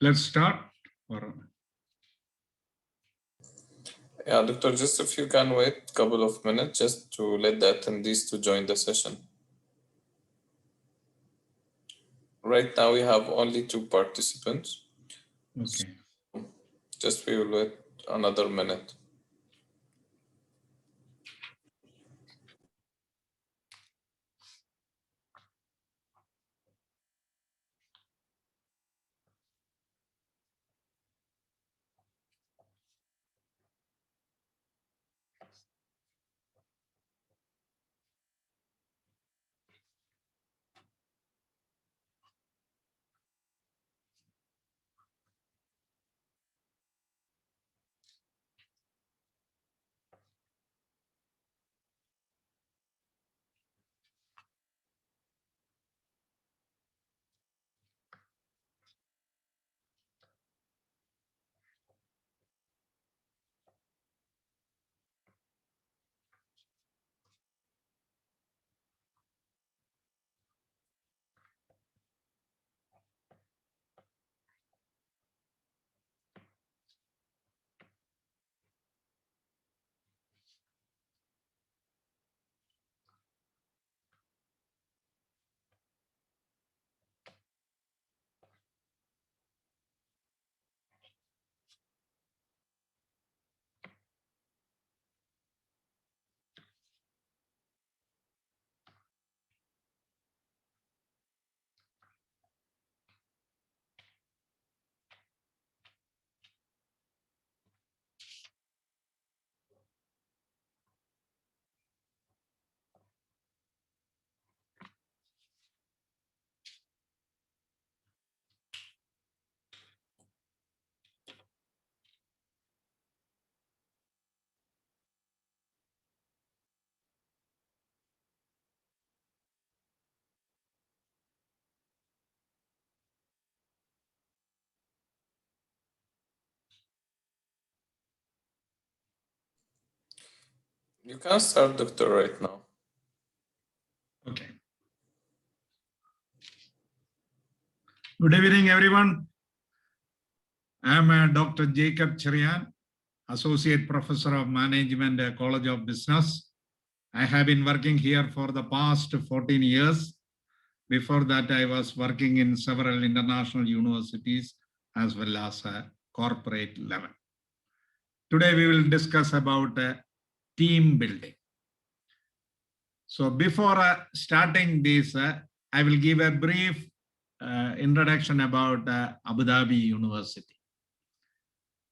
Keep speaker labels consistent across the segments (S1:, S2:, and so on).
S1: Let's start. Or...
S2: Yeah, Doctor, just if you can wait a couple of minutes just to let the attendees to join the session. Right now we have only 2 participants.
S1: Okay.
S2: Just we will wait another minute. You can start, Doctor, right now.
S1: Okay. Good evening, everyone. I'm Dr. Jacob Cherian, Associate Professor of Management at College of Business. I have been working here for the past 14 years. Before that, I was working in several international universities as well as a corporate level. Today, we will discuss about team building. So before starting this, I will give a brief introduction about Abu Dhabi University.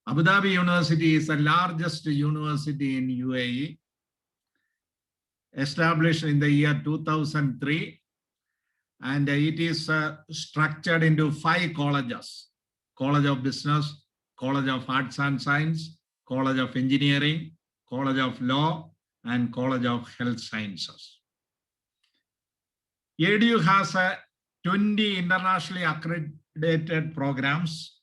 S1: Abu Dhabi University is the largest university in UAE, established in the year 2003, and it is structured into 5 colleges: College of Business, College of Arts and Science, College of Engineering, College of Law, and College of Health Sciences. ADU has 20 internationally accredited programs,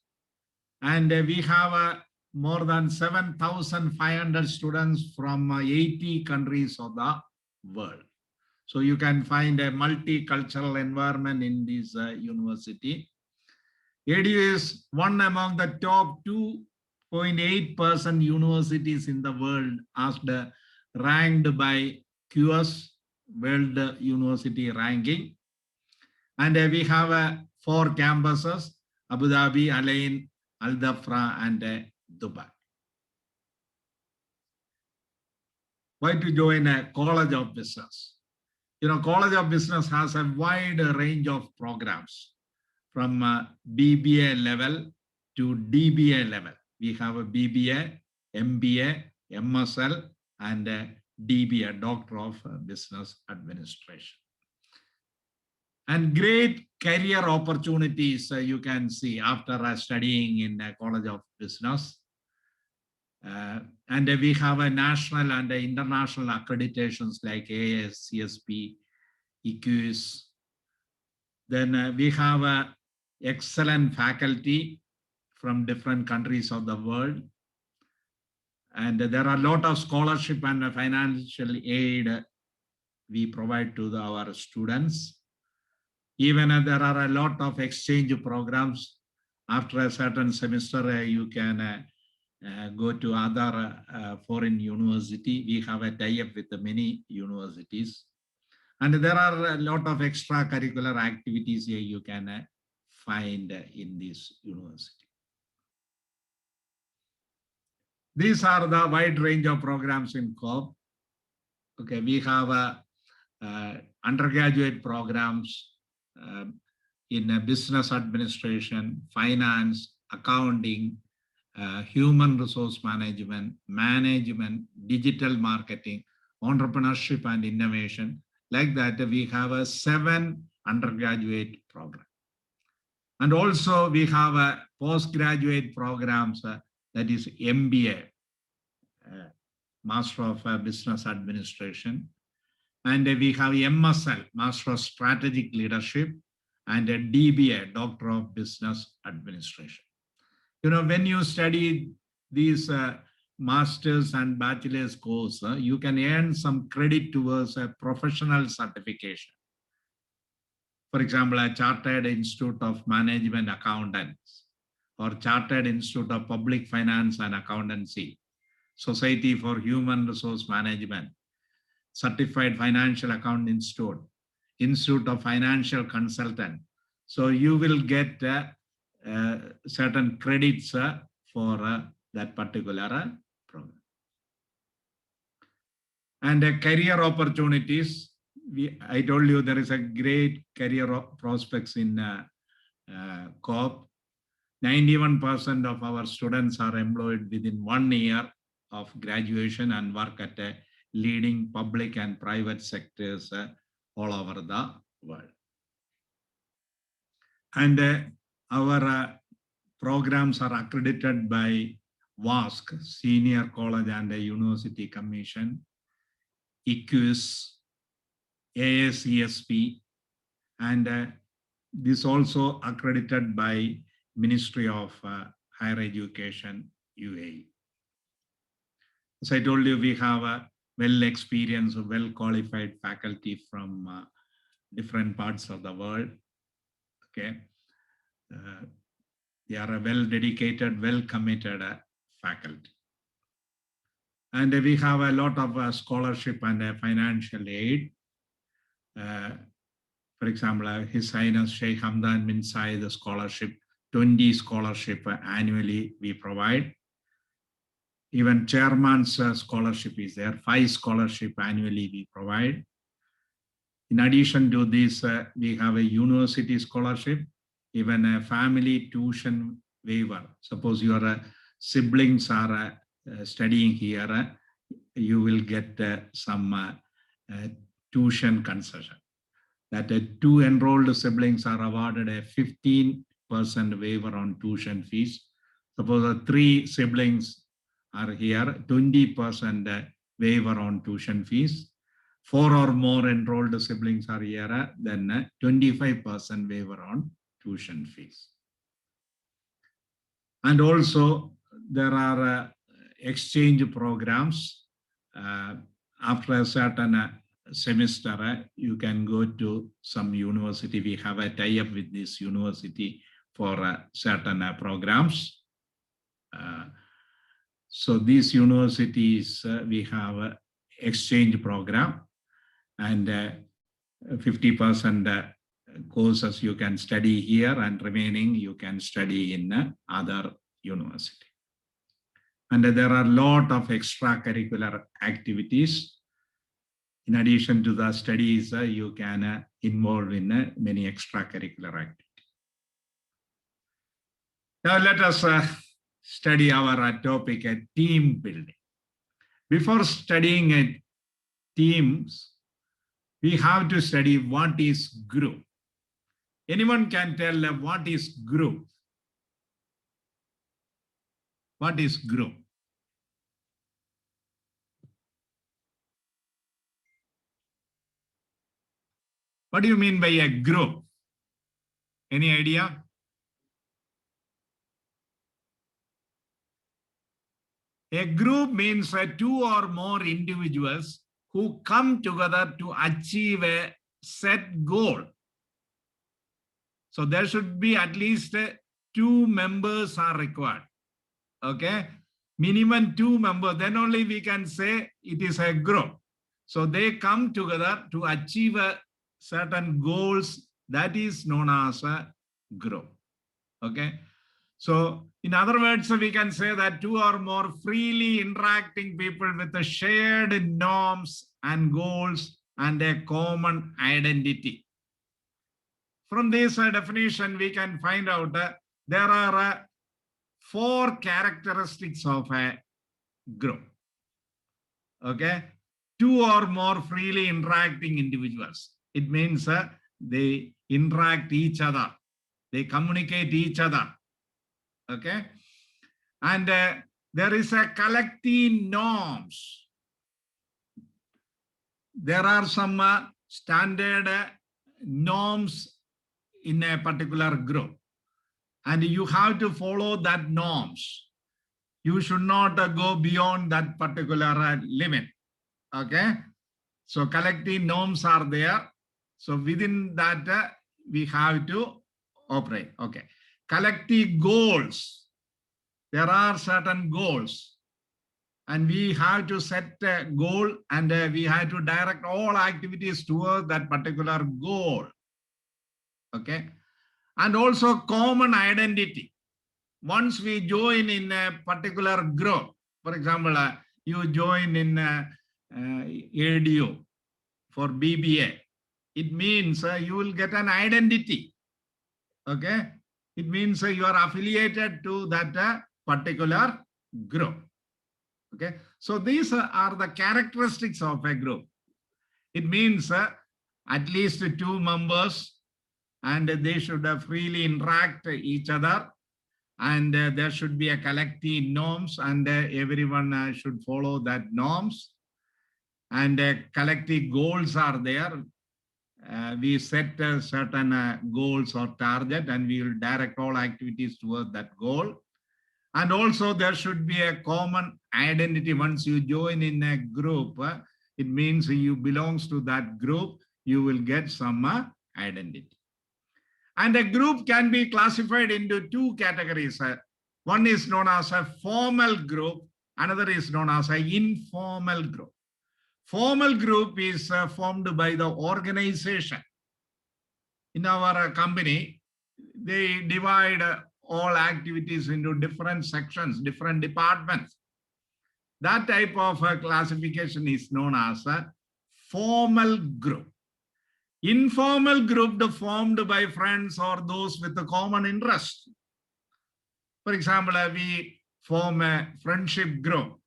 S1: and we have more than 7,500 students from 80 countries of the world. So you can find a multicultural environment in this university. ADU is one among the top 2.8% universities in the world as ranked by QS World University Ranking. And we have 4 campuses: Abu Dhabi, Al Ain, Al Dhafra, and Dubai. Why to join a College of Business? You know, College of Business has a wide range of programs from BBA level to DBA level. We have a BBA, MBA, MSL, and DBA, Doctor of Business Administration. And great career opportunities you can see after studying in College of Business. And we have a national and international accreditations like AIS, CSP, EQS. Then we have excellent faculty from different countries of the world. And there are a lot of scholarship and financial aid we provide to our students. Even there are a lot of exchange programs after a certain semester, you can go to other foreign university. We have a tie-up with many universities. And there are a lot of extracurricular activities here you can find in this university. These are the wide range of programs in COP. Okay, we have undergraduate programs in business administration, finance, accounting, human resource management, digital marketing, entrepreneurship and innovation. Like that, we have 7 undergraduate programs. And also we have postgraduate programs, that is MBA, Master of Business Administration. And we have MSL, Master of Strategic Leadership, and a DBA, Doctor of Business Administration. You know, when you study these master's and bachelor's course, you can earn some credit towards a professional certification. For example, a Chartered Institute of Management Accountants, or Chartered Institute of Public Finance and Accountancy, Society for Human Resource Management, Certified Financial Account Institute, Institute of Financial Consultant. So you will get certain credits for that particular program. And career opportunities. I told you there is a great career prospects in COP. 91% of our students are employed within 1 year of graduation and work at a leading public and private sectors all over the world. And our programs are accredited by WASC, Senior College and University Commission, EQUIS, AACSP, and this also accredited by Ministry of Higher Education, UAE. As I told you, we have a well-experienced, well-qualified faculty from different parts of the world. Okay, they are a well-dedicated, well-committed faculty. And we have a lot of scholarship and financial aid. For example, His Highness Sheikh Hamdan bin Zayed scholarship, 20 scholarship annually we provide. Even chairman's scholarship is there, 5 scholarship annually we provide. In addition to this, we have a university scholarship, even a family tuition waiver. Suppose your siblings are studying here, you will get some tuition concession. That 2 enrolled siblings are awarded a 15% waiver on tuition fees. Suppose 3 siblings are here, 20% waiver on tuition fees. 4 or more enrolled siblings are here, then 25% waiver on tuition fees. And also there are exchange programs. After a certain semester, you can go to some university. We have a tie-up with this university for certain programs. So these universities, we have an exchange program, and 50% courses you can study here, and remaining you can study in other university. And there are a lot of extracurricular activities. In addition to the studies, you can involve in many extracurricular activities. Now let us study our topic, team building. Before studying teams, we have to study what is group. Anyone can tell what is group? What is group? What do you mean by a group? Any idea? A group means 2 or more individuals who come together to achieve a set goal. So there should be at least 2 members are required. Okay, minimum 2 members, then only we can say it is a group. So they come together to achieve certain goals, that is known as a group. Okay, so in other words, we can say that 2 or more freely interacting people with the shared norms and goals and a common identity. From this definition, we can find out that there are 4 characteristics of a group. Okay, 2 or more freely interacting individuals. It means they interact each other, they communicate each other. Okay, and there is a collective norms. There are some standard norms in a particular group, and you have to follow that norms. You should not go beyond that particular limit. Okay, so collective norms are there. So within that, we have to operate. Okay, collective goals. There are certain goals, and we have to set a goal, and we have to direct all activities towards that particular goal. Okay, and also common identity. Once we join in a particular group, for example, you join in ADU for BBA, it means you will get an identity. Okay, it means you are affiliated to that particular group. Okay, so these are the characteristics of a group. It means at least 2 members, and they should freely interact each other, and there should be a collective norms, and everyone should follow that norms, and collective goals are there. We set certain goals or target, and we will direct all activities towards that goal. And also there should be a common identity. Once you join in a group, it means you belongs to that group, you will get some identity. And a group can be classified into 2 categories. One is known as a formal group, another is known as an informal group. Formal group is formed by the organization. In our company, they divide all activities into different sections, different departments. That type of classification is known as a formal group. Informal group formed by friends or those with a common interest. For example, we form a friendship group.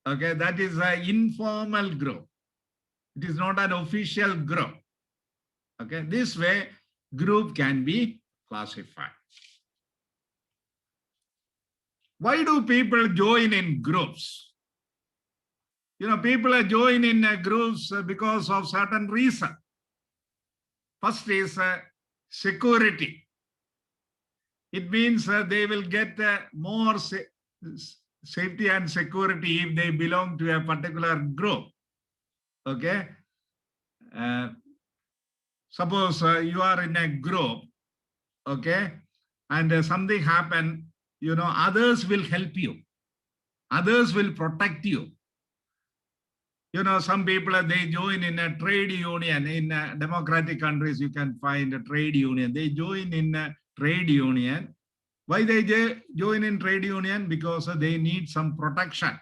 S1: Okay, that is an informal group. It is not an official group. Okay, this way group can be classified. Why do people join in groups? You know, people join in groups because of certain reason. First is security. It means they will get more safety and security if they belong to a particular group. Okay. Suppose you are in a group, okay, and something happen, you know, others will help you. Others will protect you. You know, some people, they join in a trade union. In democratic countries, you can find a trade union. They join in a trade union. Why they join in trade union? Because they need some protection.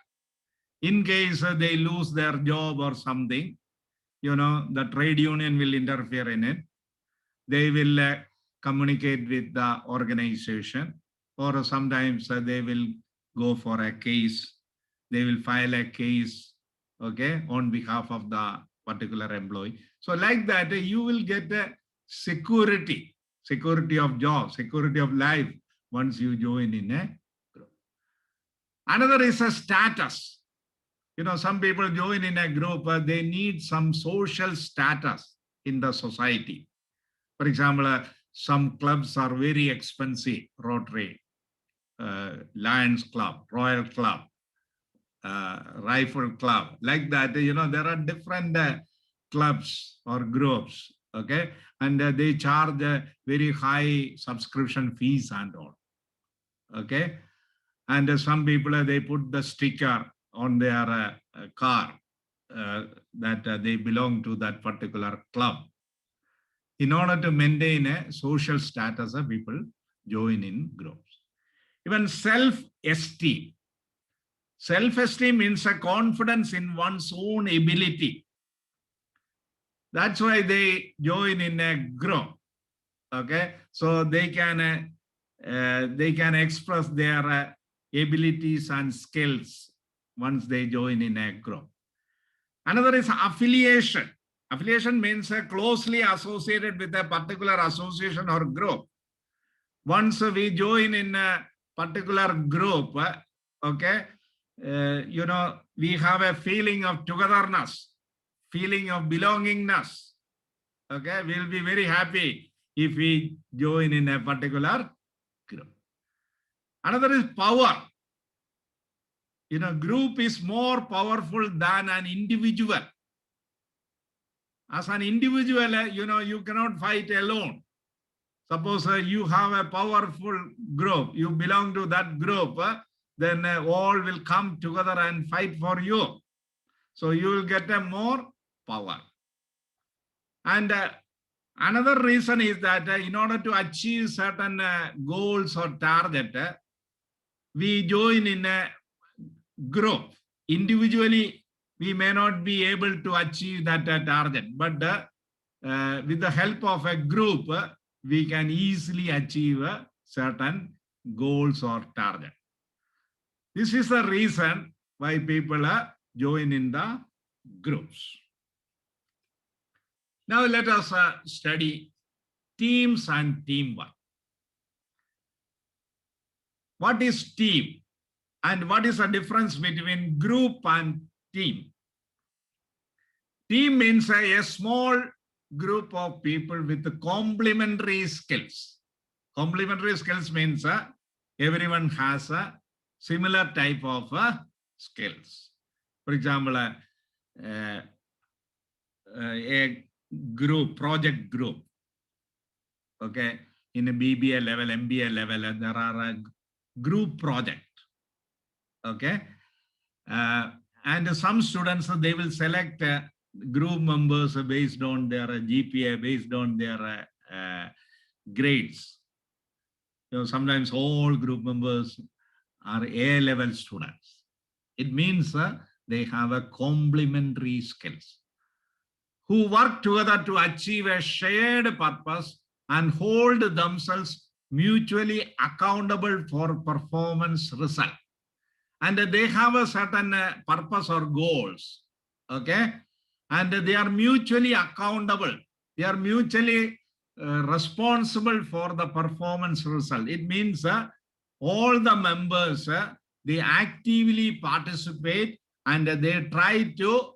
S1: In case they lose their job or something, you know, the trade union will interfere in it. They will communicate with the organization, or sometimes they will go for a case. They will file a case, okay, on behalf of the particular employee. So like that, you will get a security of job, security of life once you join in a group. Another is a status. You know, some people join in a group, they need some social status in the society. For example, some clubs are very expensive, Rotary, Lions Club, Royal Club, Rifle Club, like that. You know, there are different clubs or groups, okay, and they charge very high subscription fees and all. Okay. And some people, they put the sticker on their car that they belong to that particular club. In order to maintain a social status, people join in groups. Even self-esteem. Self-esteem means a confidence in one's own ability. That's why they join in a group. Okay, so they can express their abilities and skills once they join in a group. Another is affiliation. Affiliation means closely associated with a particular association or group. Once we join in a particular group, okay, we have a feeling of togetherness, feeling of belongingness. Okay, we'll be very happy if we join in a particular group. Another is power. Group is more powerful than an individual. As an individual, you cannot fight alone. Suppose you have a powerful group, you belong to that group, then all will come together and fight for you. So you will get a more power. And another reason is that in order to achieve certain goals or target, we join in a group. Individually, we may not be able to achieve that target, but with the help of a group, we can easily achieve certain goals or target. This is the reason why people join in the groups. Now let us study teams and teamwork. What is team? And what is the difference between group and team? Team means a small group of people with complementary skills. Complementary skills means everyone has a similar type of skills. For example, a group, project group. Okay, in a BBA level, MBA level, there are a group project. Okay, and some students, they will select group members based on their GPA, based on their grades. Sometimes all group members are A-level students. It means they have a complementary skills who work together to achieve a shared purpose and hold themselves mutually accountable for performance result. And they have a certain purpose or goals, okay? And they are mutually accountable. They are mutually responsible for the performance result. It means all the members, they actively participate and they try to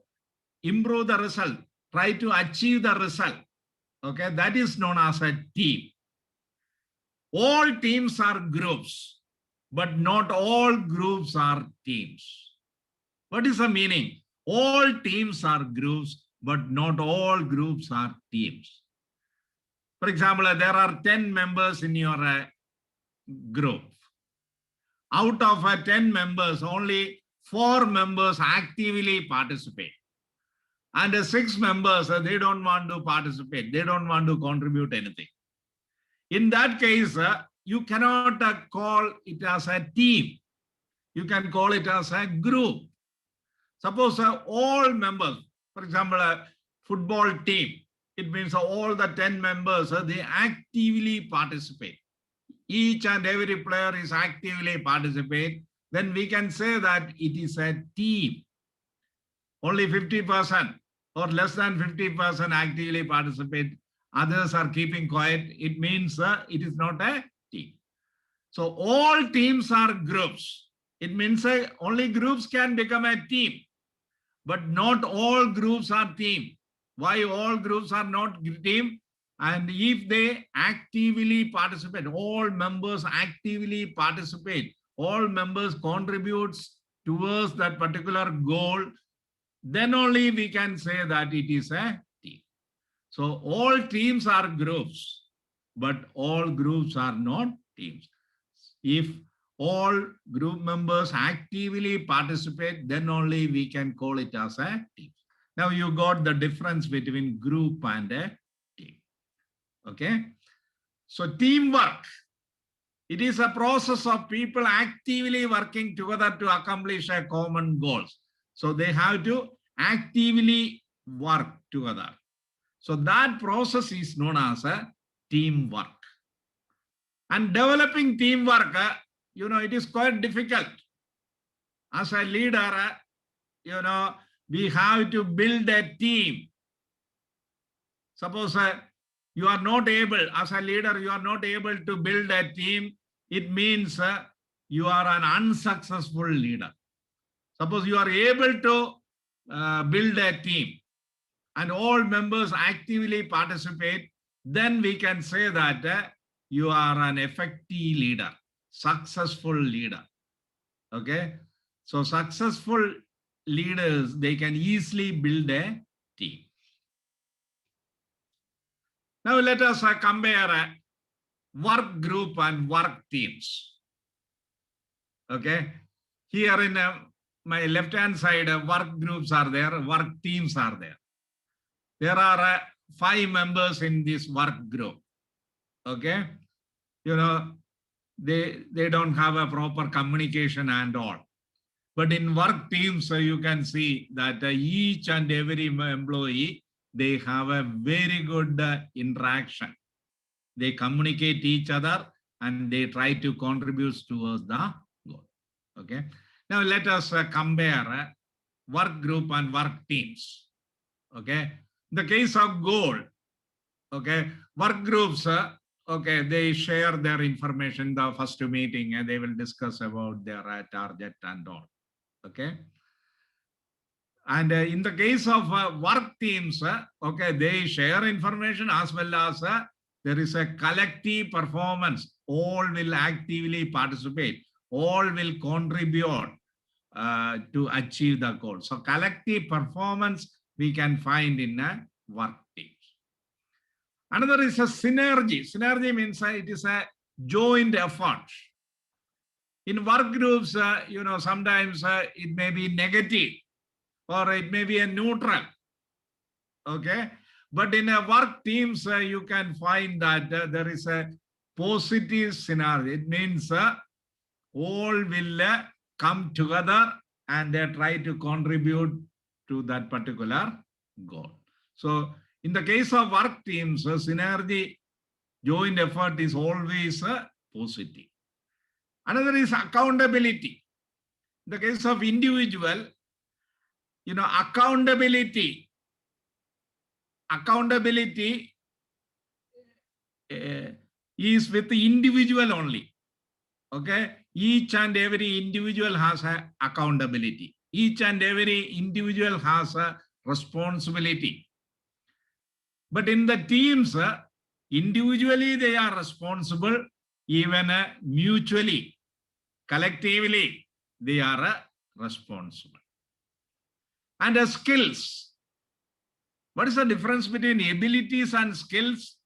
S1: improve the result, try to achieve the result, okay? That is known as a team. All teams are groups, but not all groups are teams. What is the meaning? All teams are groups, but not all groups are teams. For example, there are 10 members in your group. Out of 10 members, only 4 members actively participate. And 6 members, they don't want to participate. They don't want to contribute anything. In that case, you cannot call it as a team. You can call it as a group. Suppose all members, for example, a football team, it means all the 10 members, they actively participate. Each and every player is actively participate. Then we can say that it is a team. Only 50% or less than 50% actively participate. Others are keeping quiet. It means it is not a team. So all teams are groups. It means only groups can become a team, but not all groups are team. Why all groups are not team? And if they actively participate, all members actively participate, all members contributes towards that particular goal, then only we can say that it is a team. So all teams are groups, but all groups are not teams. If all group members actively participate, then only we can call it as a team. Now you got the difference between group and a team. Okay. So teamwork, it is a process of people actively working together to accomplish a common goals. So they have to actively work together. So that process is known as a teamwork. And developing teamwork, it is quite difficult. As a leader, we have to build a team. Suppose you are not able, as a leader, you are not able to build a team, it means you are an unsuccessful leader. Suppose you are able to build a team and all members actively participate, then we can say that you are an effective leader, successful leader. Okay. So successful leaders, they can easily build a team. Now let us compare work group and work teams. Okay. Here in my left-hand side, work groups are there, work teams are there. There are 5 members in this work group. Okay. They don't have a proper communication and all. But in work teams, you can see that each and every employee, they have a very good interaction. They communicate each other and they try to contribute towards the goal. Okay. Now let us compare work group and work teams. Okay. In the case of goal, okay, work groups, okay, they share their information in the first meeting and they will discuss about their target and all. Okay. And in the case of work teams, okay, they share information as well as there is a collective performance. All will actively participate. All will contribute to achieve the goal. So collective performance we can find in work teams. Another is a synergy. Synergy means it is a joint effort. In work groups, sometimes it may be negative or it may be a neutral. Okay. But in a work teams, you can find that there is a positive synergy. It means all will come together and they try to contribute to that particular goal. So in the case of work teams, synergy, joint effort is always positive. Another is accountability. In the case of individual, accountability is with the individual only. Okay. Each and every individual has a accountability. Each and every individual has a responsibility. But in the teams, individually they are responsible, even mutually, collectively, they are responsible. And skills. What is the difference between abilities and skills?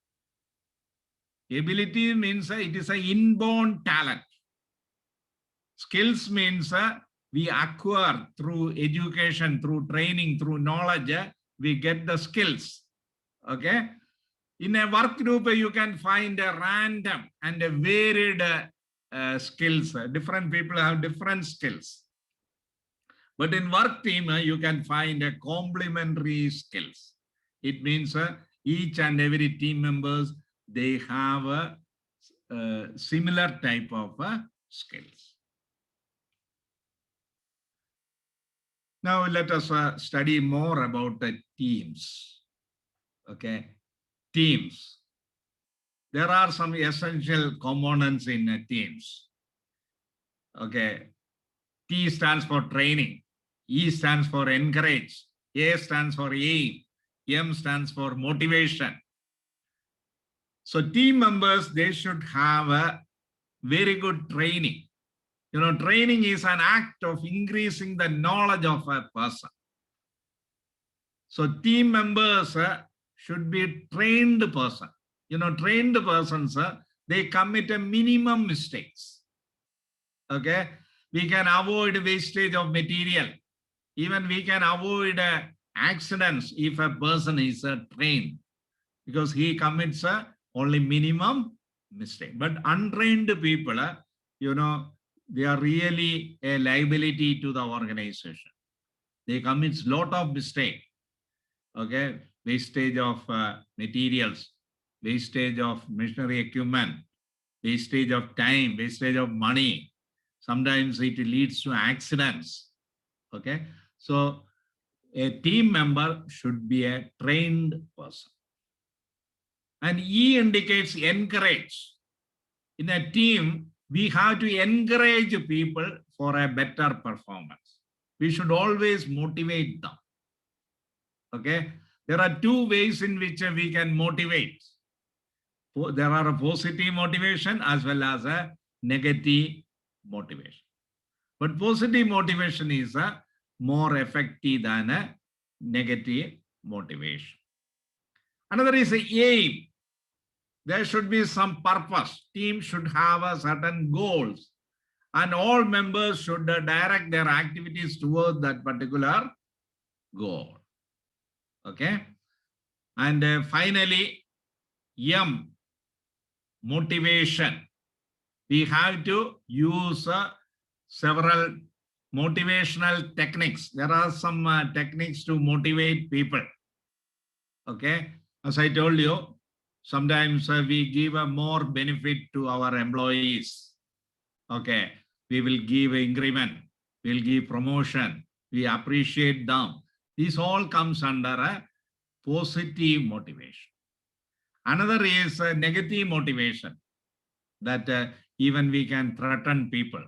S1: Ability means it is an inborn talent. Skills means we acquire through education, through training, through knowledge, we get the skills. Okay. In a work group, you can find a random and a varied skills. Different people have different skills. But in work team, you can find a complementary skills. It means each and every team members, they have a similar type of skills. Now let us study more about the teams. Okay, teams. There are some essential components in teams. Okay, T stands for training, E stands for encourage, A stands for aim, M stands for motivation. So team members, they should have a very good training. Training is an act of increasing the knowledge of a person. So team members should be trained person. Trained persons, they commit a minimum mistakes. Okay, we can avoid wastage of material. Even we can avoid accidents if a person is trained, because he commits only minimum mistake. But untrained people, they are really a liability to the organization. They commit lot of mistake. Okay, wastage of materials, wastage of machinery equipment, wastage of time, wastage of money. Sometimes it leads to accidents. Okay, so a team member should be a trained person. And E indicates encourage. In a team, we have to encourage people for a better performance. We should always motivate them. Okay, there are two ways in which we can motivate. There are a positive motivation as well as a negative motivation. But positive motivation is more effective than a negative motivation. Another is aim. There should be some purpose. Team should have a certain goals, and all members should direct their activities towards that particular goal. Okay. And finally, M, motivation. We have to use several motivational techniques. There are some techniques to motivate people. Okay. As I told you, sometimes we give a more benefit to our employees. Okay. We will give increment. We'll give promotion. We appreciate them. This all comes under a positive motivation. Another is negative motivation, that even we can threaten people.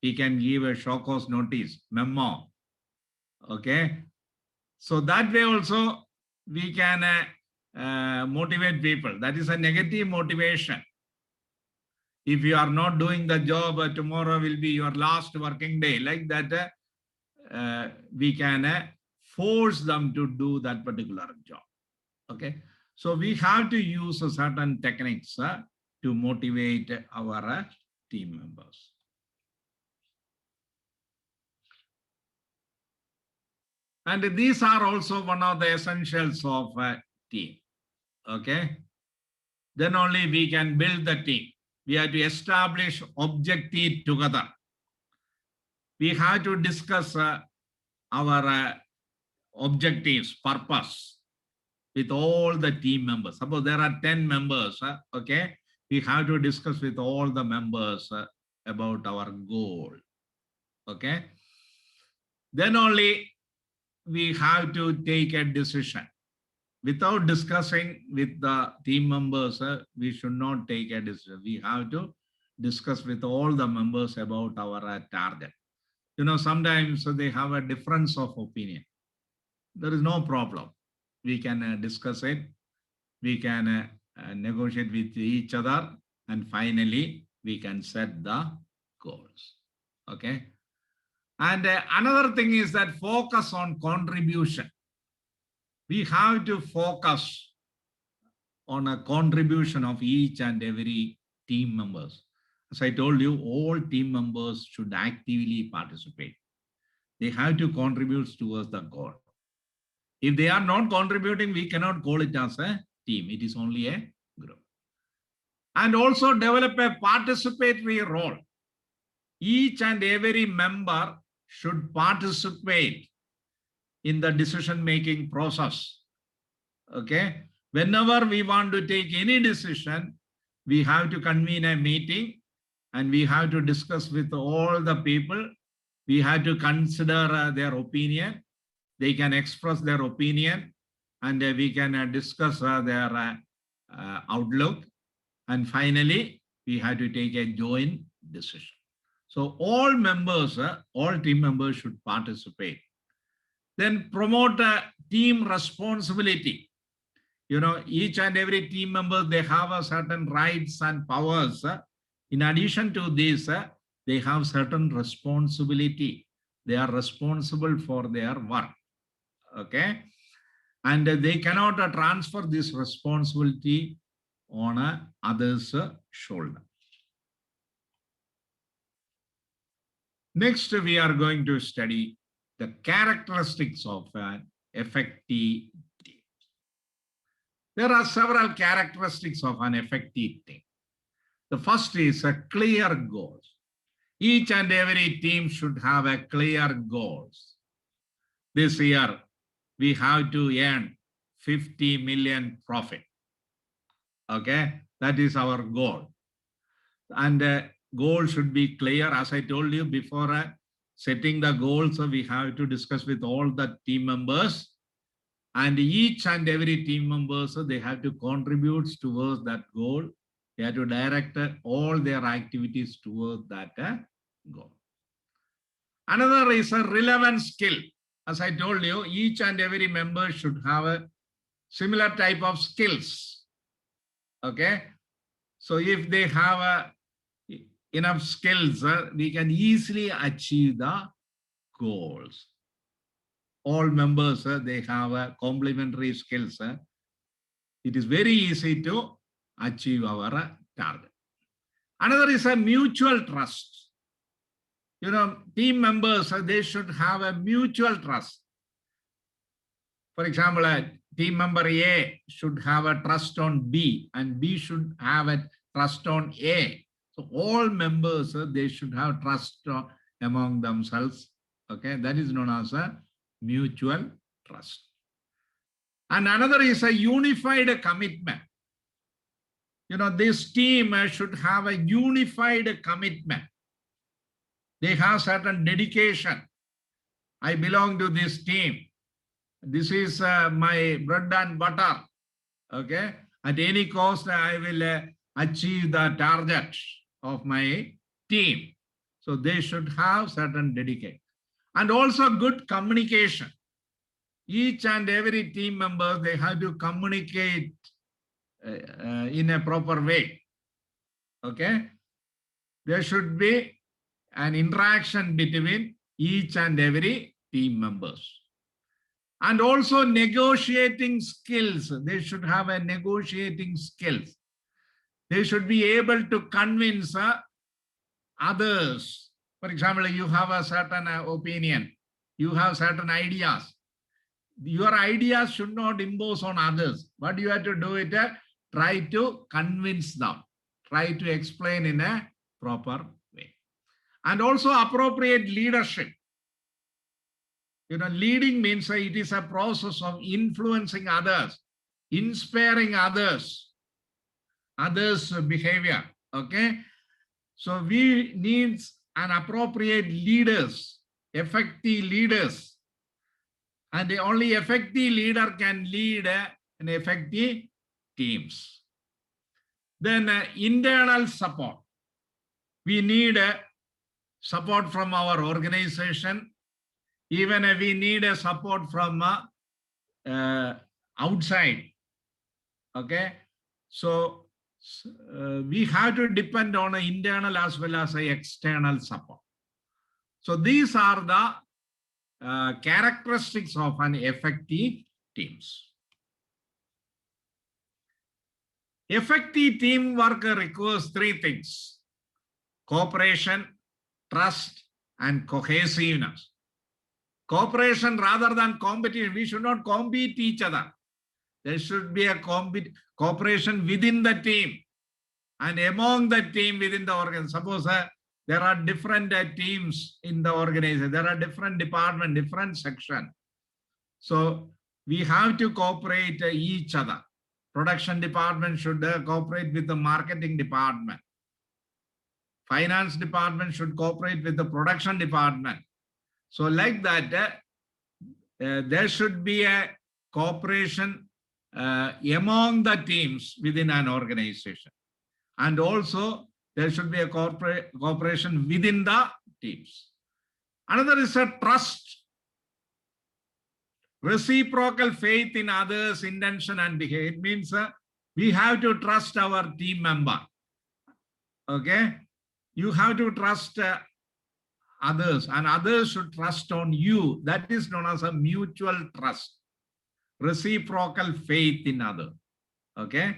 S1: We can give a show cause notice, memo. Okay. So that way also we can motivate people. That is a negative motivation. If you are not doing the job, tomorrow will be your last working day. Like that, we can force them to do that particular job. Okay. So we have to use certain techniques to motivate our team members. And these are also one of the essentials of a team. Okay. Then only we can build the team. We have to establish objective together. We have to discuss our objectives, purpose with all the team members. Suppose there are 10 members, okay? We have to discuss with all the members about our goal, okay? Then only we have to take a decision. Without discussing with the team members, we should not take a decision. We have to discuss with all the members about our target. Sometimes they have a difference of opinion. There is no problem. We can discuss it. We can negotiate with each other. And finally, we can set the goals. Okay. And another thing is that focus on contribution. We have to focus on a contribution of each and every team members. As I told you, all team members should actively participate. They have to contribute towards the goal. If they are not contributing, we cannot call it as a team. It is only a group. And also develop a participatory role. Each and every member should participate in the decision-making process. Okay. Whenever we want to take any decision, we have to convene a meeting and we have to discuss with all the people. We have to consider their opinion. They can express their opinion and we can discuss their outlook. And finally, we have to take a joint decision. So all members, all team members should participate. Then promote a team responsibility. Each and every team member, they have a certain rights and powers. In addition to this, they have certain responsibility. They are responsible for their work. Okay. And they cannot transfer this responsibility on others' shoulder. Next, we are going to study the characteristics of an effective team. There are several characteristics of an effective team. The first is a clear goals. Each and every team should have a clear goals. This year, we have to earn 50 million profit. Okay, that is our goal. And goal should be clear. As I told you before, setting the goals, we have to discuss with all the team members. And each and every team members, they have to contribute towards that goal. They have to direct all their activities towards that goal. Another is a relevant skill. As I told you, each and every member should have a similar type of skills. Okay. So if they have enough skills, we can easily achieve the goals. All members, they have complementary skills. It is very easy to achieve our target. Another is a mutual trust. Team members, they should have a mutual trust. For example, team member A should have a trust on B, and B should have a trust on A. So all members, they should have trust among themselves. Okay, that is known as a mutual trust. And another is a unified commitment. This team should have a unified commitment. They have certain dedication. I belong to this team. This is my bread and butter. Okay, at any cost, I will achieve the target of my team. So they should have certain dedication. And also good communication. Each and every team member, they have to communicate in a proper way. Okay. There should be an interaction between each and every team members. And also negotiating skills. They should have a negotiating skills. They should be able to convince others. For example, you have a certain opinion, you have certain ideas. Your ideas should not impose on others. What you have to do is try to convince them, try to explain in a proper way. And also appropriate leadership. Leading means it is a process of influencing others, inspiring others behavior. Okay, so we need an appropriate leaders, effective leaders, and the only effective leader can lead an effective teams. Then internal support. We need support from our organization. Even we need a support from outside. Okay, so we have to depend on internal as well as external support. So these are the characteristics of an effective teams. Effective teamwork requires three things: cooperation, trust, and cohesiveness. Cooperation rather than competition. We should not compete each other. There should be a cooperation within the team and among the team within the organization. Suppose there are different teams in the organization. There are different departments, different sections. So we have to cooperate each other. Production department should cooperate with the marketing department. Finance department should cooperate with the production department. So like that, there should be a cooperation among the teams within an organization. And also there should be a cooperation within the teams. Another is a trust. Reciprocal faith in others' intention and behavior. It means we have to trust our team member. Okay? You have to trust others, and others should trust on you. That is known as a mutual trust. Reciprocal faith in others. Okay?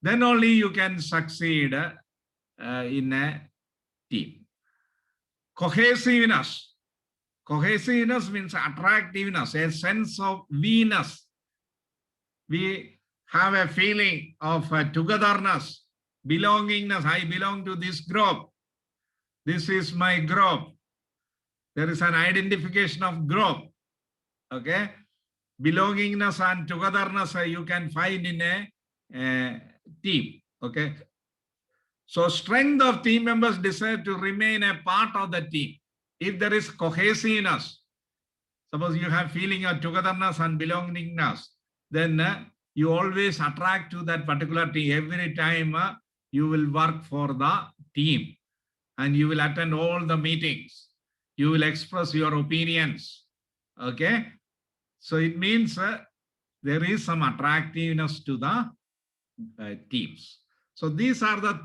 S1: Then only you can succeed in a team. Cohesiveness. Cohesiveness means attractiveness, a sense of we-ness. We have a feeling of togetherness, belongingness. I belong to this group. This is my group. There is an identification of group. Okay. Belongingness and togetherness you can find in a team. Okay. So strength of team members desire to remain a part of the team. If there is cohesiveness, suppose you have feeling of togetherness and belongingness, then you always attract to that particular team. Every time you will work for the team and you will attend all the meetings. You will express your opinions. Okay. So it means there is some attractiveness to the teams. So these are the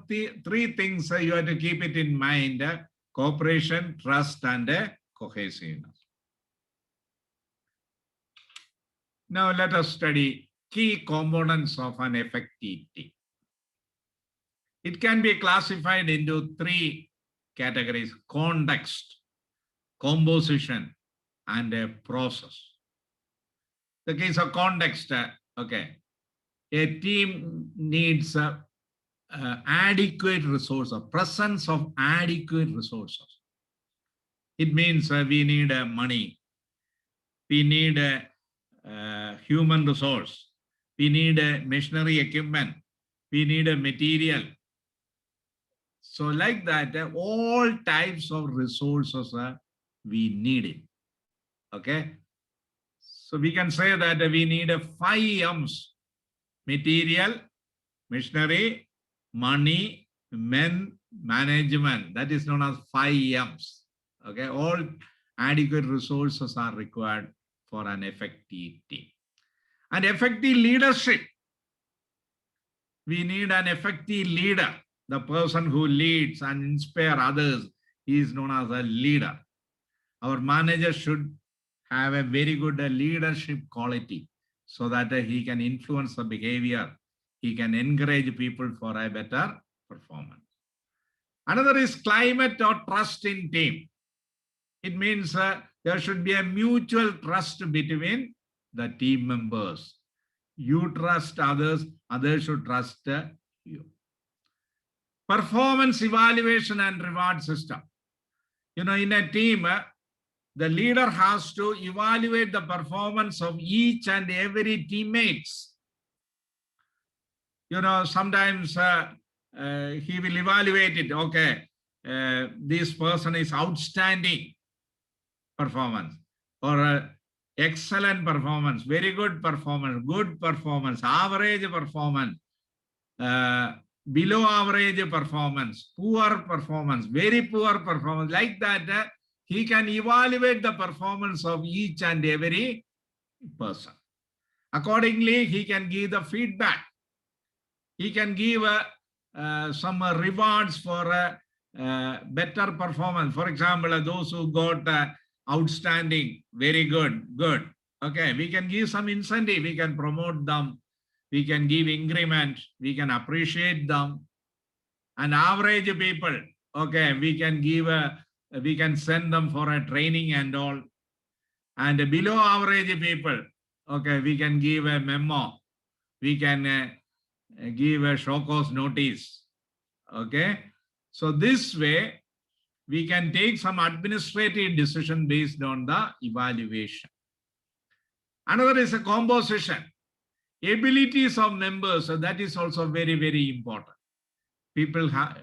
S1: three things you have to keep it in mind: cooperation, trust, and cohesiveness. Now let us study key components of an effective team. It can be classified into three categories: context, composition, and a process. The case of context, okay. A team needs adequate resources, presence of adequate resources. It means we need money, we need human resource, we need machinery equipment, we need a material. So like that, all types of resources we need it. Okay. So we can say that we need 5 M's: material, machinery, money, men, management. That is known as 5 M's. Okay, all adequate resources are required for an effective team. And effective leadership. We need an effective leader. The person who leads and inspires others is known as a leader. Our manager should have a very good leadership quality so that he can influence the behavior. He can encourage people for a better performance. Another is climate or trust in team. It means there should be a mutual trust between the team members. You trust others, others should trust you. Performance evaluation and reward system. You know, in a team, the leader has to evaluate the performance of each and every teammates. You know, sometimes he will evaluate it. Okay, this person is outstanding performance, or excellent performance, very good performance, average performance, below average performance, poor performance, very poor performance. Like that, he can evaluate the performance of each and every person. Accordingly, he can give the feedback. He can give some rewards for better performance. For example, those who got outstanding, very good. Okay, we can give some incentive. We can promote them. We can give increment. We can appreciate them. And average people, okay, we can give we can send them for a training and all. And below average people, okay, we can give a memo. We can give a show cause notice. Okay. So this way, we can take some administrative decision based on the evaluation. Another is a composition. Abilities of members, so that is also very, very important. People have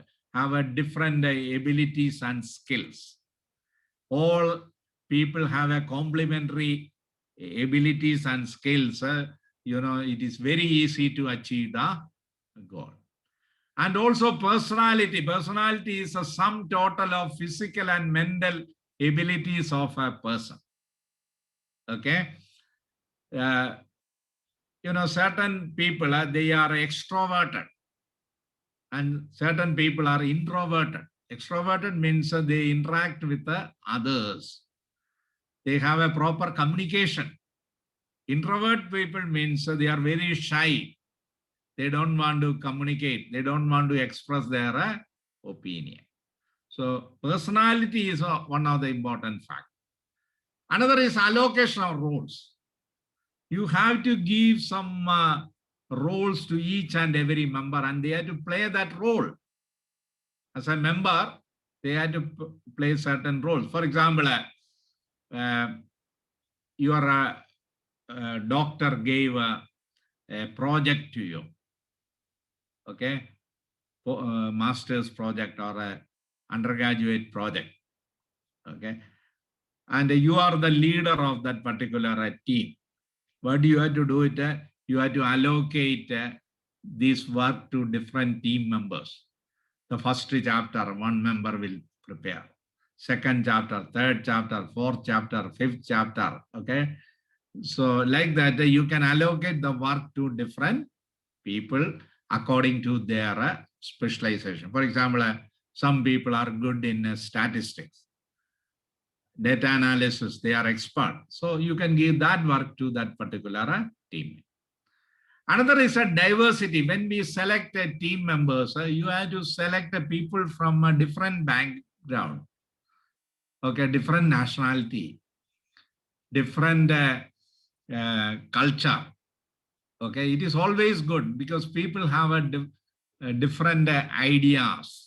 S1: a different abilities and skills. All people have a complementary abilities and skills. You know, it is very easy to achieve the goal. And also personality. Personality is a sum total of physical and mental abilities of a person. Okay. You know, certain people, they are extroverted and certain people are introverted. Extroverted means they interact with others. They have a proper communication. Introvert people means they are very shy. They don't want to communicate. They don't want to express their opinion. So personality is one of the important factors. Another is allocation of roles. You have to give some roles to each and every member, and they have to play that role. As a member, they have to play certain roles. For example, your doctor gave a project to you, okay, master's project or a undergraduate project, okay, and you are the leader of that particular team. What do you have to do? You have to allocate this work to different team members. The first chapter, one member will prepare. Second chapter, third chapter, fourth chapter, fifth chapter, okay? So like that, you can allocate the work to different people according to their specialization. For example, some people are good in statistics, data analysis, they are expert. So you can give that work to that particular team. Another is a diversity. When we select a team members, you have to select people from a different background, okay, different nationality, different culture. Okay, it is always good because people have a different ideas.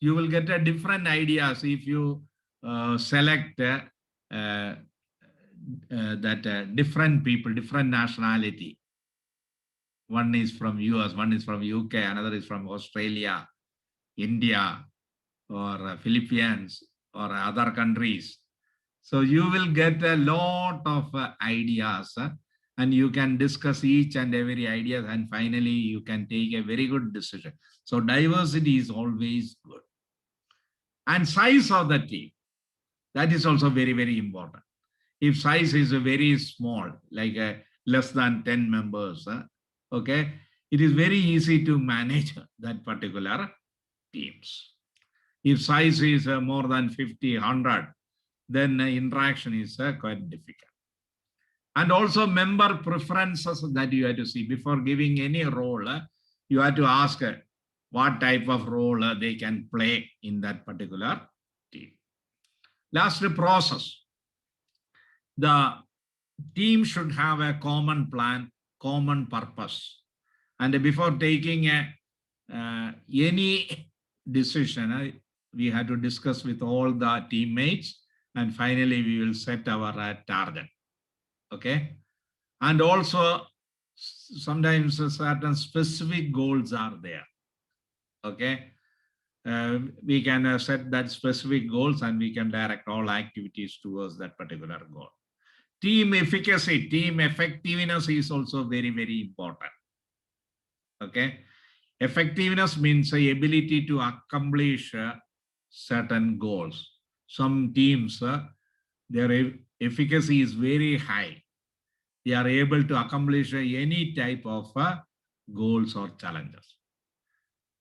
S1: You will get a different ideas if you select that different people, different nationality. One is from US, one is from UK, another is from Australia, India, or Philippines, or other countries. So you will get a lot of ideas, and you can discuss each and every idea, and finally you can take a very good decision. So diversity is always good. And size of the team, that is also very, very important. If size is very small, like less than 10 members, okay, it is very easy to manage that particular teams. If size is more than 50, 100, then interaction is quite difficult. And also member preferences that you have to see before giving any role. You have to ask what type of role they can play in that particular team. Last, process. The team should have a common plan, common purpose. And before taking any decision, we have to discuss with all the teammates, and finally we will set our target. Okay. And also sometimes certain specific goals are there. Okay. We can set that specific goals, and we can direct all activities towards that particular goal. Team efficacy, team effectiveness is also very, very important. Okay. Effectiveness means the ability to accomplish certain goals. Some teams, their efficacy is very high. They are able to accomplish any type of goals or challenges.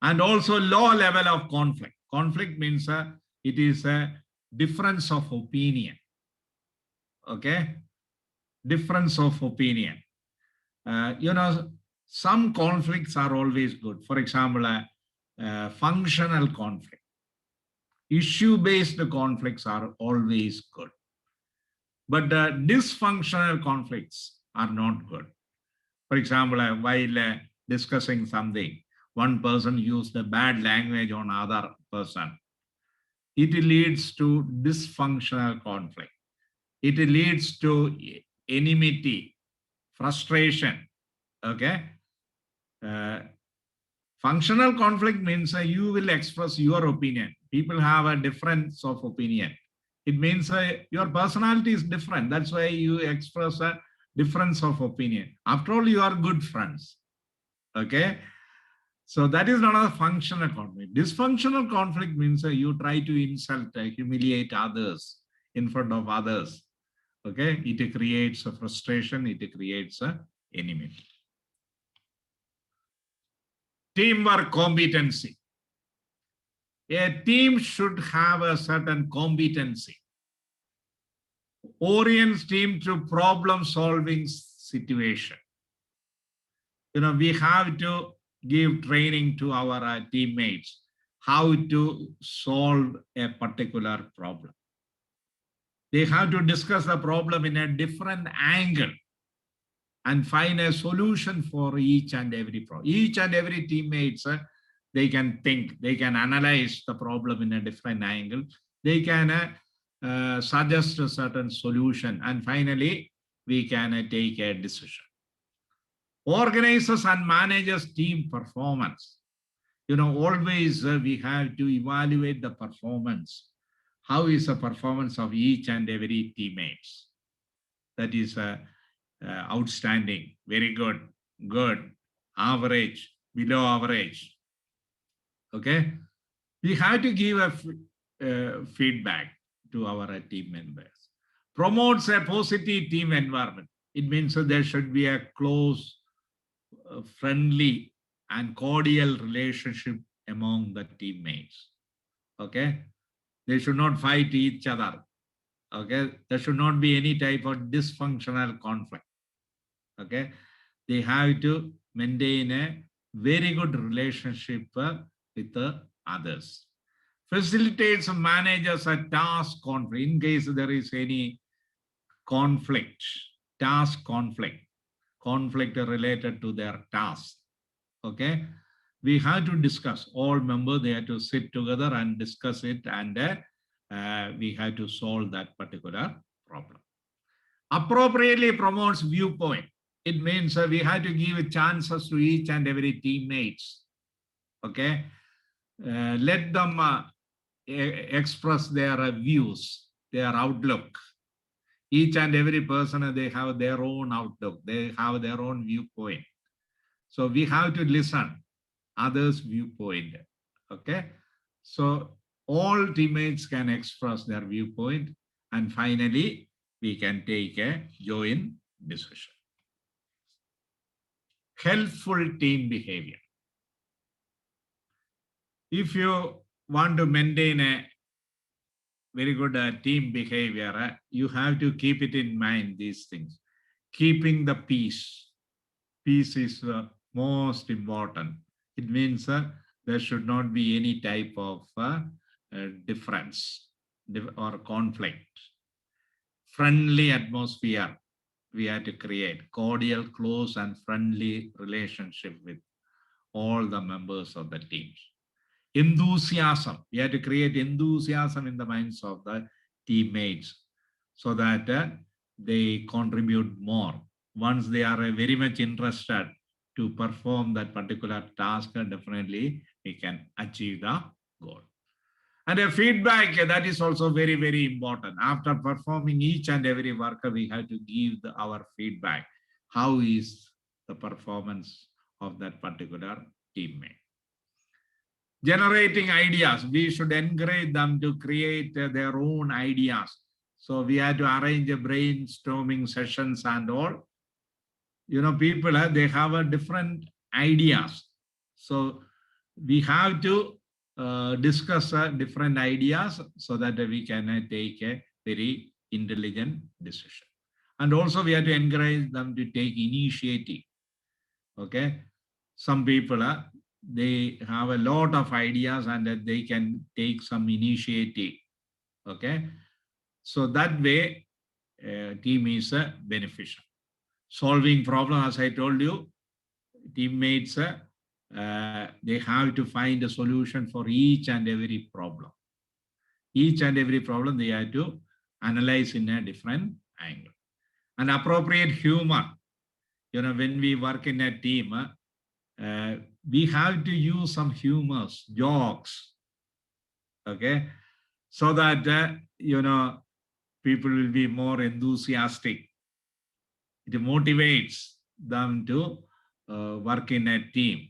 S1: And also low level of conflict. Conflict means it is a difference of opinion. Okay. Difference of opinion. Some conflicts are always good. For example, functional conflict. Issue-based conflicts are always good. But dysfunctional conflicts are not good. For example, while discussing something, one person used a bad language on other person. It leads to dysfunctional conflict. It leads to enmity, frustration. Okay. Functional conflict means you will express your opinion. People have a difference of opinion. It means your personality is different. That's why you express a difference of opinion. After all, you are good friends. Okay. So that is not a functional conflict. Dysfunctional conflict means you try to insult, humiliate others in front of others. Okay. It creates a frustration. It creates a enmity. Teamwork competency. A team should have a certain competency. Orients team to problem-solving situation. We have to give training to our teammates. how to solve a particular problem. They have to discuss the problem in a different angle and find a solution for each and every problem. Each and every teammates, they can think, they can analyze the problem in a different angle. They can suggest a certain solution, and finally, we can take a decision. Organizers and managers team performance. Always we have to evaluate the performance. How is the performance of each and every teammates? That is outstanding, very good, good, average, below average. Okay, we have to give a feedback to our team members. Promotes a positive team environment. It means that there should be a close, friendly, and cordial relationship among the teammates. Okay, they should not fight each other. Okay, there should not be any type of dysfunctional conflict. Okay, they have to maintain a very good relationship with the others. Facilitates and manages a task conflict in case there is any conflict, task conflict related to their task. Okay, we have to discuss, all members, they have to sit together and discuss it, and we have to solve that particular problem. Appropriately promotes viewpoint. It means we have to give chances to each and every teammates. Okay, let them express their views, their outlook. Each and every person, they have their own outlook, they have their own viewpoint. So we have to listen others' viewpoint. Okay, so all teammates can express their viewpoint, and finally we can take a joint decision. Helpful team behavior. If you want to maintain a very good team behavior, you have to keep it in mind, these things. Keeping the peace. Peace is most important. It means there should not be any type of difference or conflict. Friendly atmosphere we have to create. Cordial, close, and friendly relationship with all the members of the teams. Enthusiasm. We have to create enthusiasm in the minds of the teammates so that they contribute more. Once they are very much interested to perform that particular task, definitely we can achieve the goal. And a feedback, that is also very, very important. After performing each and every work, we have to give our feedback. How is the performance of that particular teammate? Generating ideas. We should encourage them to create their own ideas. So we have to arrange a brainstorming sessions and all. People, they have different ideas. So we have to discuss different ideas so that we can take a very intelligent decision. And also we have to encourage them to take initiative. Okay, some people, they have a lot of ideas and they can take some initiative. Okay, so that way team is beneficial. Solving problem, as I told you, teammates, they have to find a solution for each and every problem. Each and every problem they have to analyze in a different angle. And appropriate humor. When we work in a team, we have to use some humors, jokes, okay, so that, people will be more enthusiastic. It motivates them to work in a team.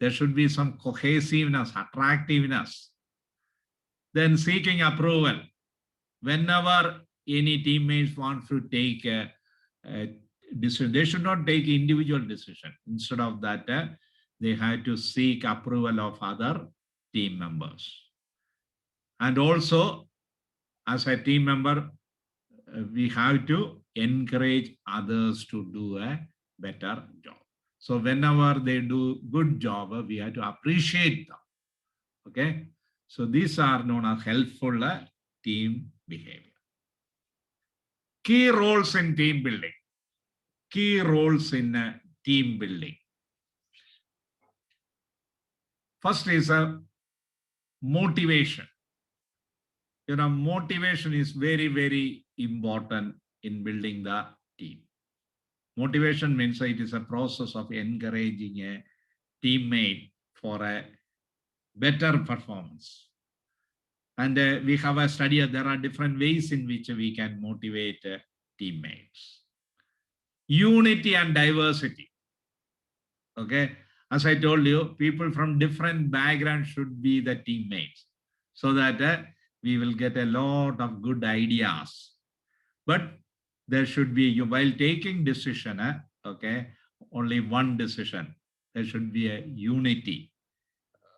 S1: There should be some cohesiveness, attractiveness. Then seeking approval. Whenever any teammates want to take a decision, they should not take individual decision. Instead of that, they have to seek approval of other team members. And also, as a team member, we have to encourage others to do a better job. So whenever they do good job, we have to appreciate them. Okay. So these are known as helpful team behavior. Key roles in team building. Key roles in team building. First is motivation. Motivation is very, very important in building the team. Motivation means it is a process of encouraging a teammate for a better performance. And we have a study, there are different ways in which we can motivate teammates. Unity and diversity. Okay. As I told you, people from different backgrounds should be the teammates so that we will get a lot of good ideas. But there should be, while taking decision, okay, only one decision. There should be a unity.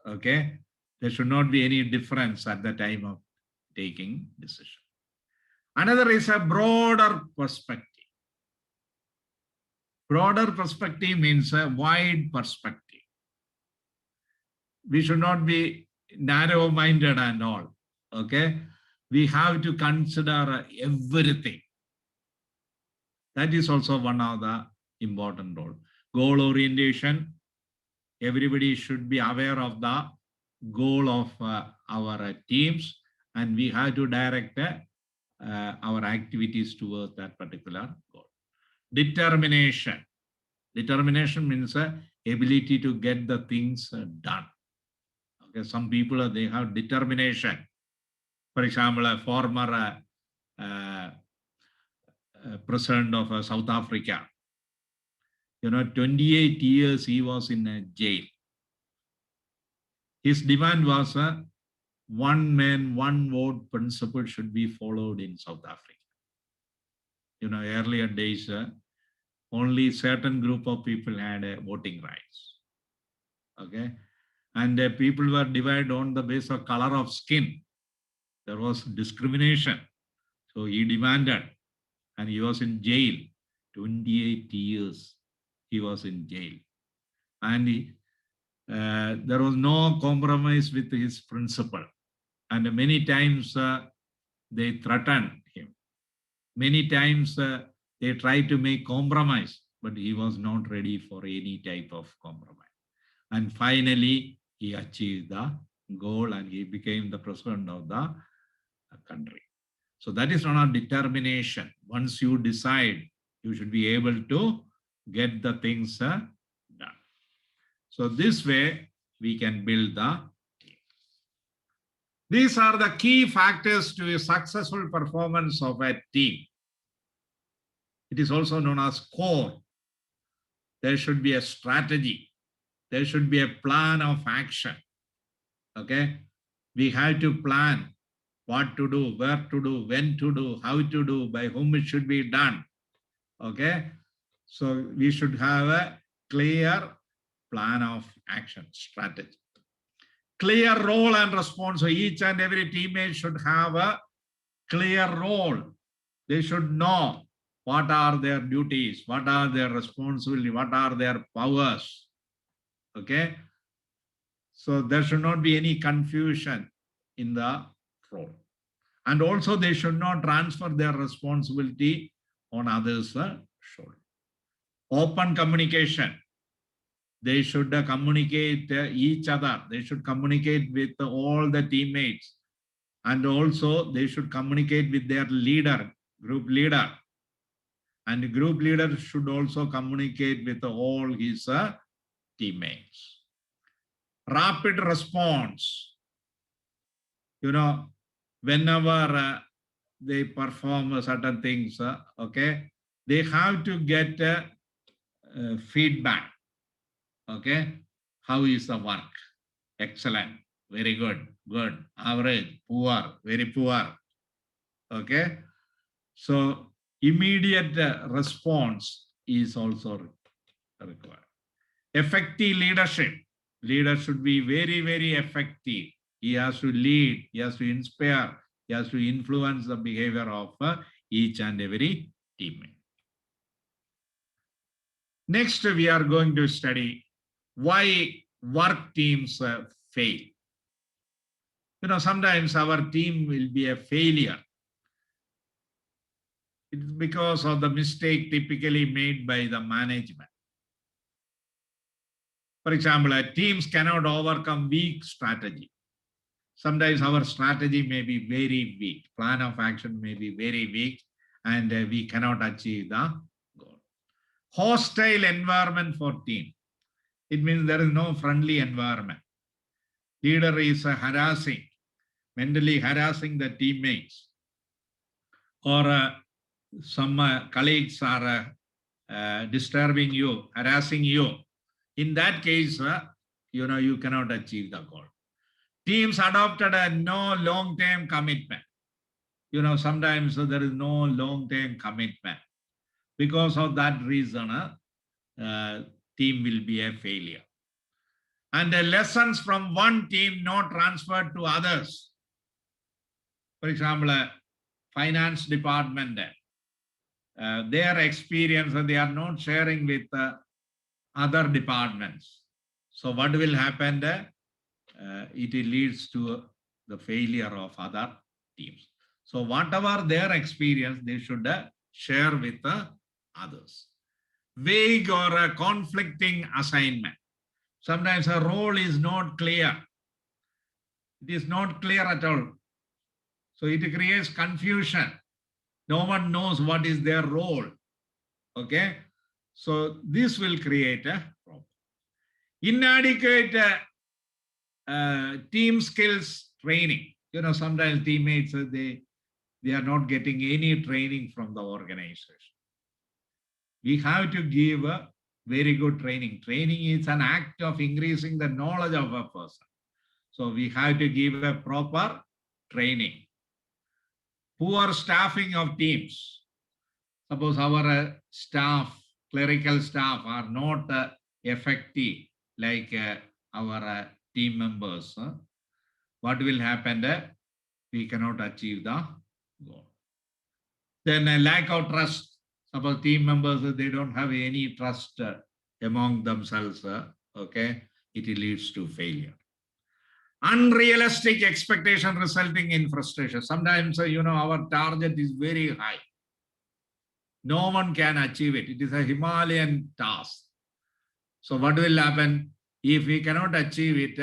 S1: Okay. There should not be any difference at the time of taking decision. Another is a broader perspective. Broader perspective means a wide perspective. We should not be narrow-minded and all. Okay. We have to consider everything. That is also one of the important role. Goal orientation. Everybody should be aware of the goal of our teams, and we have to direct our activities towards that particular goal. Determination. Determination means ability to get the things done. Okay, some people they have determination. For example, a former president of South Africa. 28 years he was in jail. His demand was one man, one vote principle should be followed in South Africa. Earlier days, only certain group of people had voting rights. Okay. And people were divided on the basis of color of skin. There was discrimination. So he demanded, and he was in jail. 28 years he was in jail. And there was no compromise with his principle. And many times they threatened him. Many times they tried to make compromise, but he was not ready for any type of compromise. And finally, he achieved the goal and he became the president of the country. So that is not a determination. Once you decide, you should be able to get the things done. So this way, we can build the team. These are the key factors to a successful performance of a team. It is also known as core. There should be a strategy. There should be a plan of action. Okay. We have to plan what to do, where to do, when to do, how to do, by whom it should be done. Okay. So we should have a clear plan of action, strategy. Clear role and response. So each and every teammate should have a clear role. They should know what are their duties, what are their responsibilities, what are their powers. Okay. So there should not be any confusion in the role. And also they should not transfer their responsibility on others' shoulder. Open communication. They should communicate each other. They should communicate with all the teammates. And also they should communicate with their leader, group leader. And the group leader should also communicate with all his teammates. Rapid response. Whenever they perform certain things, okay, they have to get feedback. Okay, how is the work? Excellent, very good, good, average, poor, very poor. Okay, so immediate response is also required. Effective leadership. Leader should be very, very effective. He has to lead, he has to inspire, he has to influence the behavior of each and every teammate. Next, we are going to study why work teams fail. Sometimes our team will be a failure. It's because of the mistake typically made by the management. For example, teams cannot overcome weak strategy. Sometimes our strategy may be very weak. Plan of action may be very weak and we cannot achieve the goal. Hostile environment for team. It means there is no friendly environment. Leader is mentally harassing the teammates, or some colleagues are disturbing you, harassing you. In that case, you cannot achieve the goal. Teams adopted a no long-term commitment. Sometimes there is no long-term commitment. Because of that reason, team will be a failure. And the lessons from one team not transferred to others. For example, finance department, their experience they are not sharing with other departments. So what will happen? It leads to the failure of other teams. So whatever their experience, they should share with others. Vague or a conflicting assignment. Sometimes a role is not clear. It is not clear at all. So it creates confusion. No one knows what is their role. Okay. So this will create a problem. Inadequate team skills training. Sometimes teammates, they are not getting any training from the organization. We have to give a very good training. Training is an act of increasing the knowledge of a person. So we have to give a proper training. Poor staffing of teams. Suppose our staff, clerical staff are not effective like our team members. What will happen? We cannot achieve the goal. Then a lack of trust. Suppose team members, they don't have any trust among themselves. Okay, it leads to failure. Unrealistic expectation resulting in frustration. Sometimes, our target is very high. No one can achieve it. It is a Himalayan task. So what will happen? If we cannot achieve it,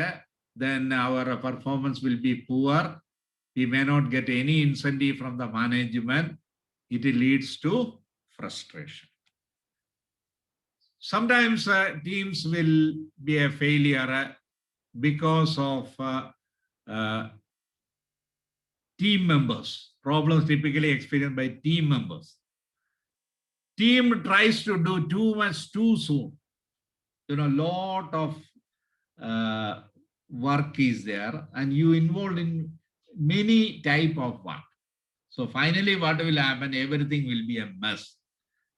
S1: then our performance will be poor. We may not get any incentive from the management. It leads to frustration. Sometimes teams will be a failure because of team members. Problems typically experienced by team members. Team tries to do too much too soon. Lot of work is there and you involved in many type of work. So finally, what will happen? Everything will be a mess.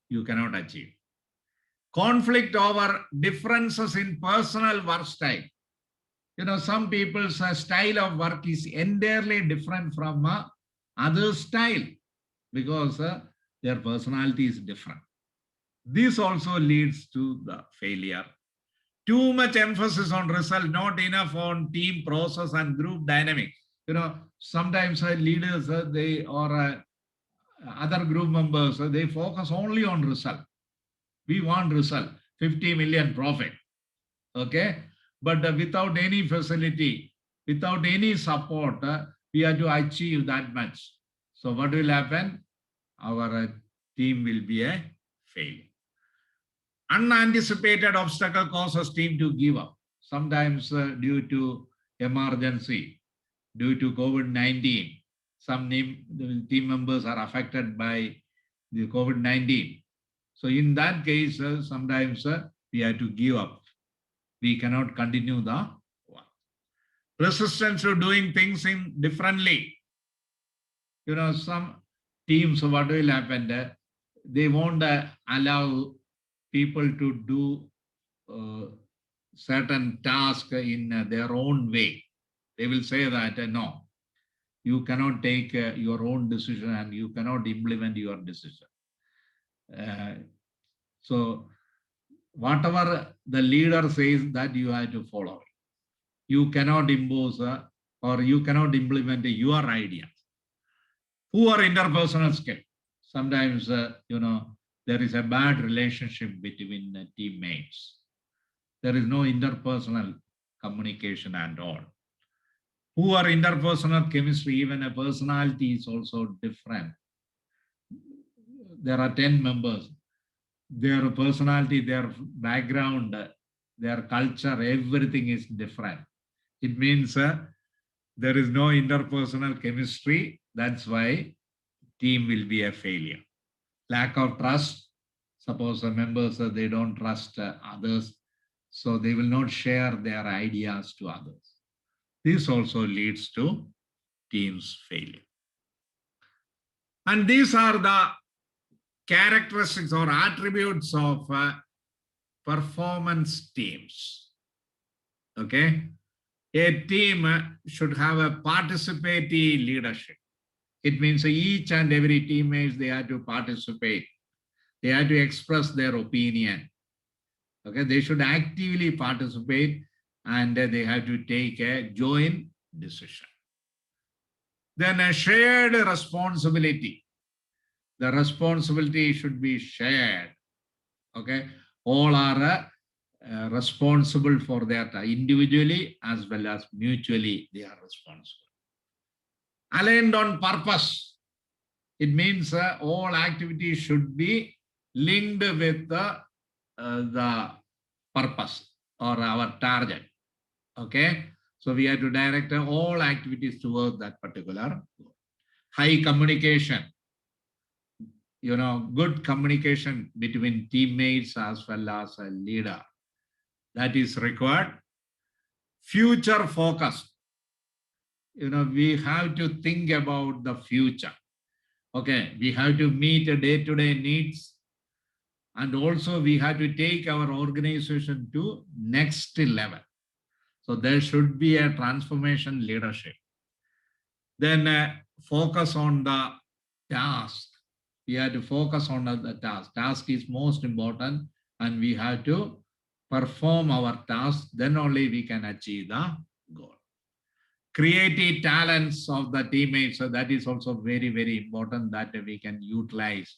S1: You cannot achieve. Conflict over differences in personal work style. Some people's style of work is entirely different from other style because their personality is different. This also leads to the failure. Too much emphasis on result, not enough on team process and group dynamics. Sometimes leaders, they or other group members, they focus only on result. We want result, 50 million profit. Okay. But without any facility, without any support, we have to achieve that much. So what will happen? Our team will be a failure. Unanticipated obstacle causes team to give up. Sometimes due to emergency, due to COVID-19, some team members are affected by the COVID-19. So in that case, sometimes we have to give up. We cannot continue the work. Resistance to doing things differently. Some teams, what will happen? They won't allow people to do certain tasks in their own way. They will say that, no, you cannot take your own decision and you cannot implement your decision. So whatever the leader says that you have to follow. You cannot impose or you cannot implement your idea. Poor interpersonal skill. Sometimes, there is a bad relationship between teammates. There is no interpersonal communication at all. Poor interpersonal chemistry, even a personality is also different. There are 10 members. Their personality, their background, their culture, everything is different. It means there is no interpersonal chemistry. That's why team will be a failure. Lack of trust. Suppose the members, they don't trust others, so they will not share their ideas to others. This also leads to team's failure. And these are the characteristics or attributes of performance teams. Okay. A team should have a participatory leadership. It means each and every teammate, they have to participate. They have to express their opinion. Okay. They should actively participate and they have to take a joint decision. Then a shared responsibility. The responsibility should be shared. Okay. All are responsible for that individually as well as mutually, they are responsible. Aligned on purpose. It means all activities should be linked with the purpose or our target. Okay. So we have to direct all activities towards that particular goal. High communication. Good communication between teammates as well as a leader. That is required. Future focus. We have to think about the future. Okay, we have to meet day-to-day needs. And also we have to take our organization to next level. So there should be a transformation leadership. Then focus on the task. We have to focus on the task. Task is most important and we have to perform our task. Then only we can achieve the goal. Creative talents of the teammates. So that is also very, very important that we can utilize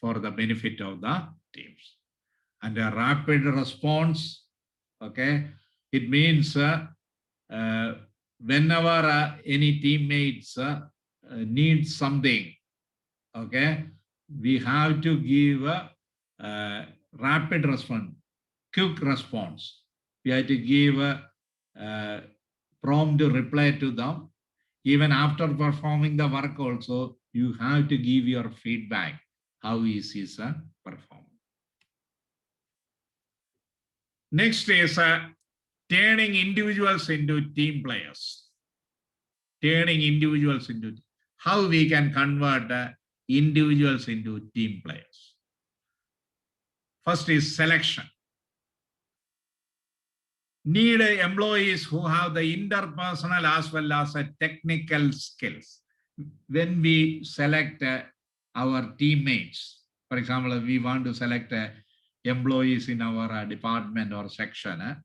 S1: for the benefit of the teams. And a rapid response. Okay. It means whenever any teammates need something, okay, we have to give a rapid response, quick response. We have to give a prompt reply to them. Even after performing the work also, you have to give your feedback. How is his performance? Next is turning individuals into team players. Turning individuals into, how we can convert individuals into team players. First is selection. Need employees who have the interpersonal as well as technical skills. When we select our teammates, for example, we want to select employees in our department or section,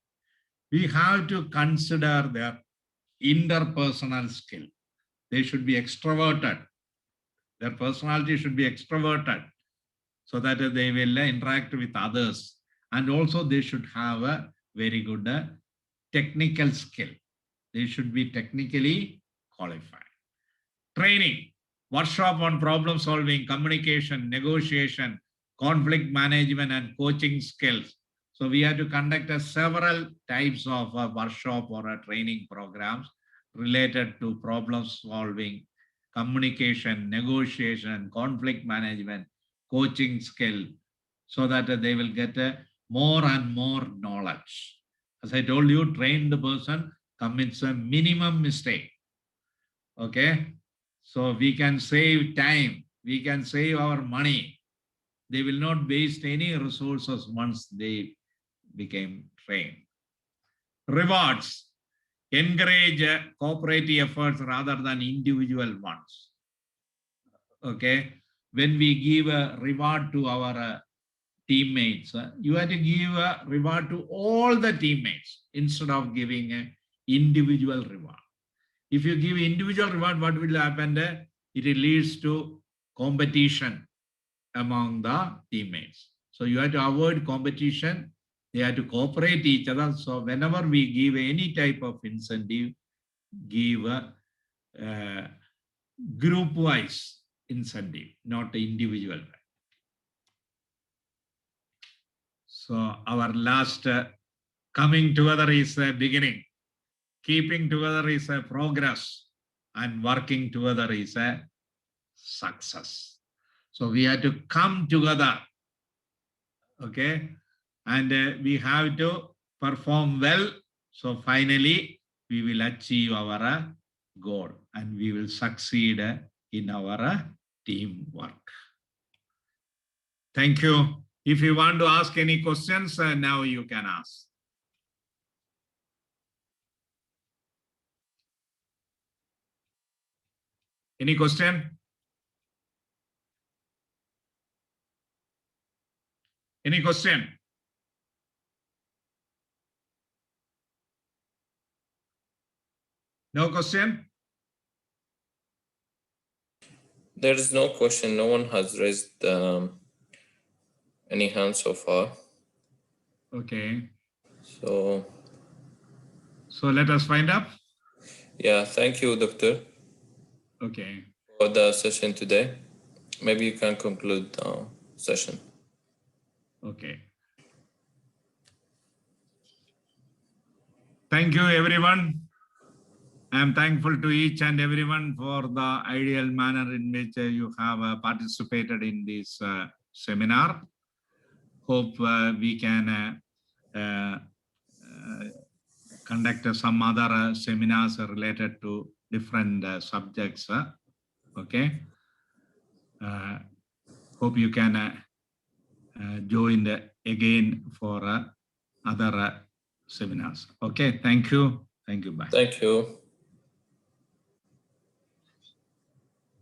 S1: we have to consider their interpersonal skill. They should be extroverted. Their personality should be extroverted so that they will interact with others. And also they should have a very good technical skill. They should be technically qualified. Training, workshop on problem solving, communication, negotiation, conflict management, and coaching skills. So we have to conduct several types of workshop or training programs related to problem solving, communication, negotiation, conflict management, coaching skill, so that they will get more and more knowledge. As I told you, train the person commits a minimum mistake. Okay. So we can save time. We can save our money. They will not waste any resources once they became trained. Rewards. Encourage cooperative efforts rather than individual ones. Okay. When we give a reward to our teammates, you have to give a reward to all the teammates instead of giving an individual reward. If you give individual reward, what will happen? It leads to competition among the teammates. So you have to avoid competition. They have to cooperate each other. So whenever we give any type of incentive, give group-wise incentive, not individual. So our last coming together is a beginning. Keeping together is a progress, and working together is a success. So we have to come together, okay? And we have to perform well. So finally, we will achieve our goal and we will succeed in our teamwork. Thank you. If you want to ask any questions, now you can ask. Any question? Any question? No question?
S2: There is no question. No one has raised any hand so far.
S1: Okay.
S2: So
S1: let us find up.
S2: yeah, thank you, Doctor.
S1: Okay.
S2: For the session today. Maybe you can conclude the session.
S1: Okay. Thank you, everyone. I am thankful to each and everyone for the ideal manner in which you have participated in this seminar. Hope we can conduct some other seminars related to different subjects. Okay. Hope you can join again for other seminars. Okay. Thank you. Thank you. Bye.
S2: Thank you.